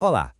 Olá!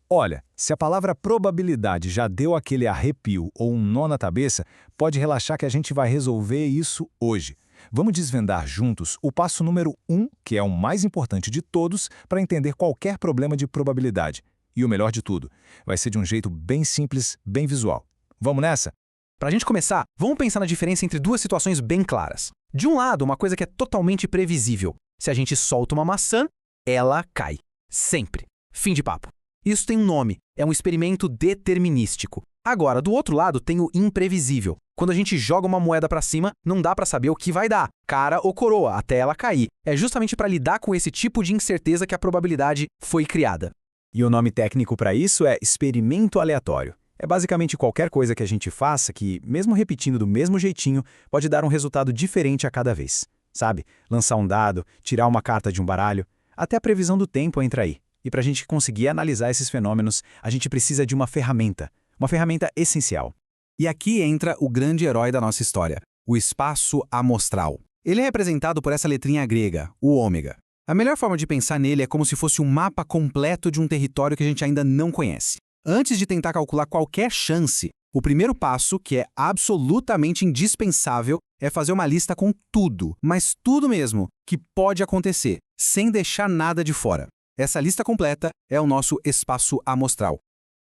Olha, se a palavra probabilidade já deu aquele arrepio ou um nó na cabeça, pode relaxar que a gente vai resolver isso hoje. Vamos desvendar juntos o passo número 1, que é o mais importante de todos, para entender qualquer problema de probabilidade. E o melhor de tudo, vai ser de um jeito bem simples, bem visual. Vamos nessa? Para a gente começar, vamos pensar na diferença entre duas situações bem claras. De um lado, uma coisa que é totalmente previsível. Se a gente solta uma maçã, ela cai. Sempre. Fim de papo. Isso tem um nome, é um experimento determinístico. Agora, do outro lado, tem o imprevisível. Quando a gente joga uma moeda para cima, não dá para saber o que vai dar, cara ou coroa, até ela cair. É justamente para lidar com esse tipo de incerteza que a probabilidade foi criada. E o nome técnico para isso é experimento aleatório. É basicamente qualquer coisa que a gente faça que, mesmo repetindo do mesmo jeitinho, pode dar um resultado diferente a cada vez. Sabe? Lançar um dado, tirar uma carta de um baralho, até a previsão do tempo entra aí. E para a gente conseguir analisar esses fenômenos, a gente precisa de uma ferramenta essencial. E aqui entra o grande herói da nossa história, o espaço amostral. Ele é representado por essa letrinha grega, o ômega. A melhor forma de pensar nele é como se fosse um mapa completo de um território que a gente ainda não conhece. Antes de tentar calcular qualquer chance, o primeiro passo, que é absolutamente indispensável, é fazer uma lista com tudo, mas tudo mesmo, que pode acontecer, sem deixar nada de fora. Essa lista completa é o nosso espaço amostral.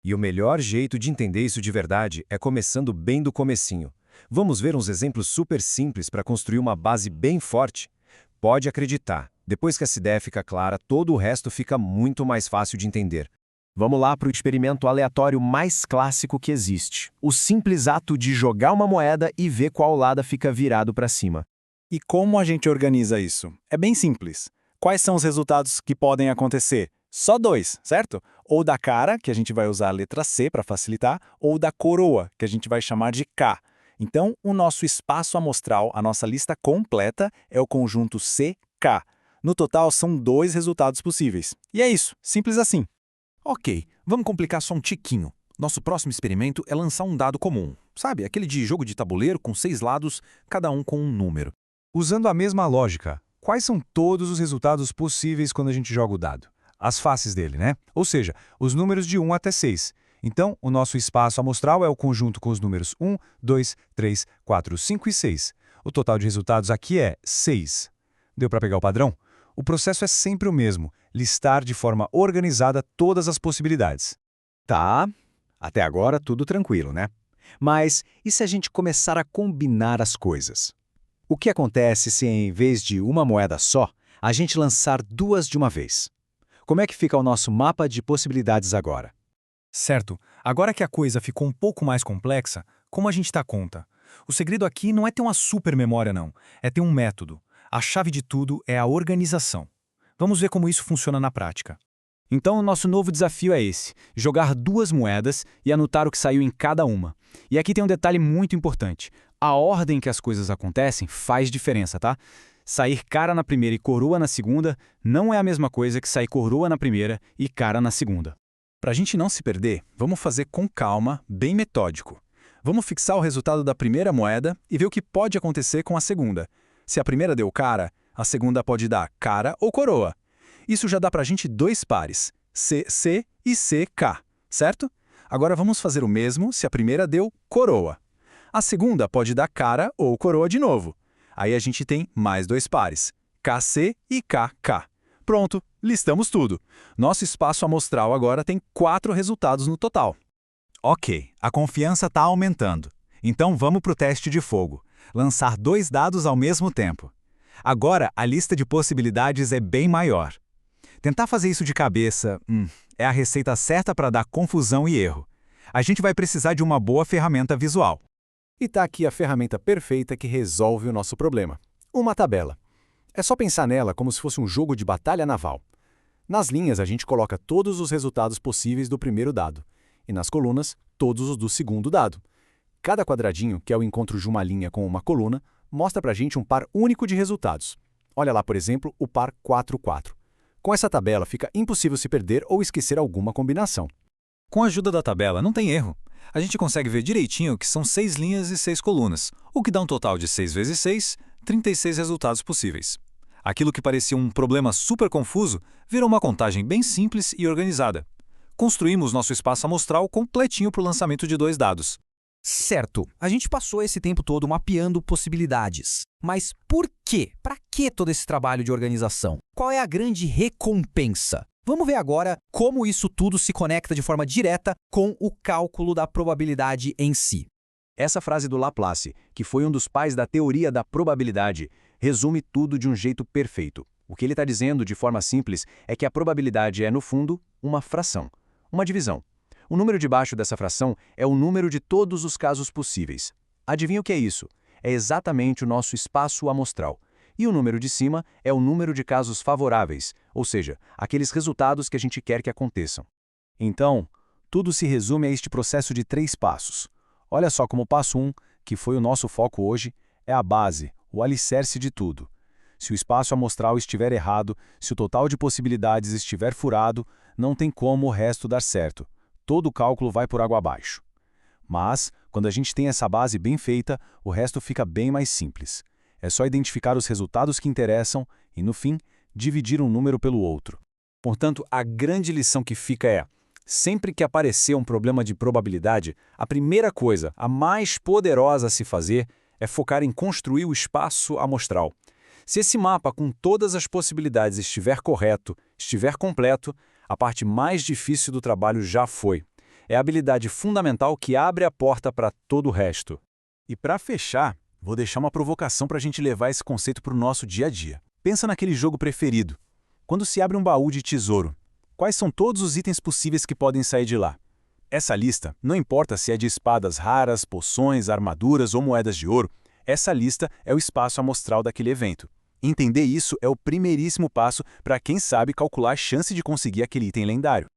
E o melhor jeito de entender isso de verdade é começando bem do comecinho. Vamos ver uns exemplos super simples para construir uma base bem forte? Pode acreditar, depois que essa ideia fica clara, todo o resto fica muito mais fácil de entender. Vamos lá para o experimento aleatório mais clássico que existe. O simples ato de jogar uma moeda e ver qual lado fica virado para cima. E como a gente organiza isso? É bem simples. Quais são os resultados que podem acontecer? Só dois, certo? Ou da cara, que a gente vai usar a letra C para facilitar, ou da coroa, que a gente vai chamar de K. Então, o nosso espaço amostral, a nossa lista completa, é o conjunto CK. No total, são dois resultados possíveis. E é isso, simples assim. Ok, vamos complicar só um tiquinho. Nosso próximo experimento é lançar um dado comum. Sabe, aquele de jogo de tabuleiro com 6 lados, cada um com um número. Usando a mesma lógica, quais são todos os resultados possíveis quando a gente joga o dado? As faces dele, né? Ou seja, os números de 1 até 6. Então, o nosso espaço amostral é o conjunto com os números 1, 2, 3, 4, 5 e 6. O total de resultados aqui é 6. Deu para pegar o padrão? O processo é sempre o mesmo, listar de forma organizada todas as possibilidades. Tá, até agora tudo tranquilo, né? Mas e se a gente começar a combinar as coisas? O que acontece se, em vez de uma moeda só, a gente lançar duas de uma vez? Como é que fica o nosso mapa de possibilidades agora? Certo, agora que a coisa ficou um pouco mais complexa, como a gente dá conta? O segredo aqui não é ter uma super memória não, é ter um método. A chave de tudo é a organização. Vamos ver como isso funciona na prática. Então, o nosso novo desafio é esse, jogar duas moedas e anotar o que saiu em cada uma. E aqui tem um detalhe muito importante. A ordem que as coisas acontecem faz diferença, tá? Sair cara na primeira e coroa na segunda não é a mesma coisa que sair coroa na primeira e cara na segunda. Para a gente não se perder, vamos fazer com calma, bem metódico. Vamos fixar o resultado da primeira moeda e ver o que pode acontecer com a segunda. Se a primeira deu cara, a segunda pode dar cara ou coroa. Isso já dá para a gente dois pares, CC e CK, certo? Agora vamos fazer o mesmo se a primeira deu coroa. A segunda pode dar cara ou coroa de novo. Aí a gente tem mais dois pares, KC e KK. Pronto, listamos tudo. Nosso espaço amostral agora tem 4 resultados no total. Ok, a confiança está aumentando. Então vamos para o teste de fogo. Lançar 2 dados ao mesmo tempo. Agora a lista de possibilidades é bem maior. Tentar fazer isso de cabeça é a receita certa para dar confusão e erro. A gente vai precisar de uma boa ferramenta visual. E tá aqui a ferramenta perfeita que resolve o nosso problema. Uma tabela. É só pensar nela como se fosse um jogo de batalha naval. Nas linhas, a gente coloca todos os resultados possíveis do primeiro dado. E nas colunas, todos os do segundo dado. Cada quadradinho, que é o encontro de uma linha com uma coluna, mostra pra gente um par único de resultados. Olha lá, por exemplo, o par 4-4. Com essa tabela, fica impossível se perder ou esquecer alguma combinação. Com a ajuda da tabela, não tem erro. A gente consegue ver direitinho que são 6 linhas e 6 colunas, o que dá um total de 6 vezes 6, 36 resultados possíveis. Aquilo que parecia um problema super confuso virou uma contagem bem simples e organizada. Construímos nosso espaço amostral completinho para o lançamento de 2 dados. Certo, a gente passou esse tempo todo mapeando possibilidades. Mas por quê? Para que todo esse trabalho de organização? Qual é a grande recompensa? Vamos ver agora como isso tudo se conecta de forma direta com o cálculo da probabilidade em si. Essa frase do Laplace, que foi um dos pais da teoria da probabilidade, resume tudo de um jeito perfeito. O que ele está dizendo, de forma simples, é que a probabilidade é, no fundo, uma fração, uma divisão. O número de baixo dessa fração é o número de todos os casos possíveis. Adivinha o que é isso? É exatamente o nosso espaço amostral. E o número de cima é o número de casos favoráveis, ou seja, aqueles resultados que a gente quer que aconteçam. Então, tudo se resume a este processo de 3 passos. Olha só como o passo 1, que foi o nosso foco hoje, é a base, o alicerce de tudo. Se o espaço amostral estiver errado, se o total de possibilidades estiver furado, não tem como o resto dar certo. Todo o cálculo vai por água abaixo. Mas, quando a gente tem essa base bem feita, o resto fica bem mais simples. É só identificar os resultados que interessam e, no fim, dividir um número pelo outro. Portanto, a grande lição que fica é: sempre que aparecer um problema de probabilidade, a primeira coisa, a mais poderosa a se fazer, é focar em construir o espaço amostral. Se esse mapa com todas as possibilidades estiver correto, estiver completo, a parte mais difícil do trabalho já foi. É a habilidade fundamental que abre a porta para todo o resto. E para fechar, vou deixar uma provocação para a gente levar esse conceito para o nosso dia a dia. Pensa naquele jogo preferido. Quando se abre um baú de tesouro, quais são todos os itens possíveis que podem sair de lá? Essa lista, não importa se é de espadas raras, poções, armaduras ou moedas de ouro, essa lista é o espaço amostral daquele evento. Entender isso é o primeiríssimo passo para quem sabe calcular a chance de conseguir aquele item lendário.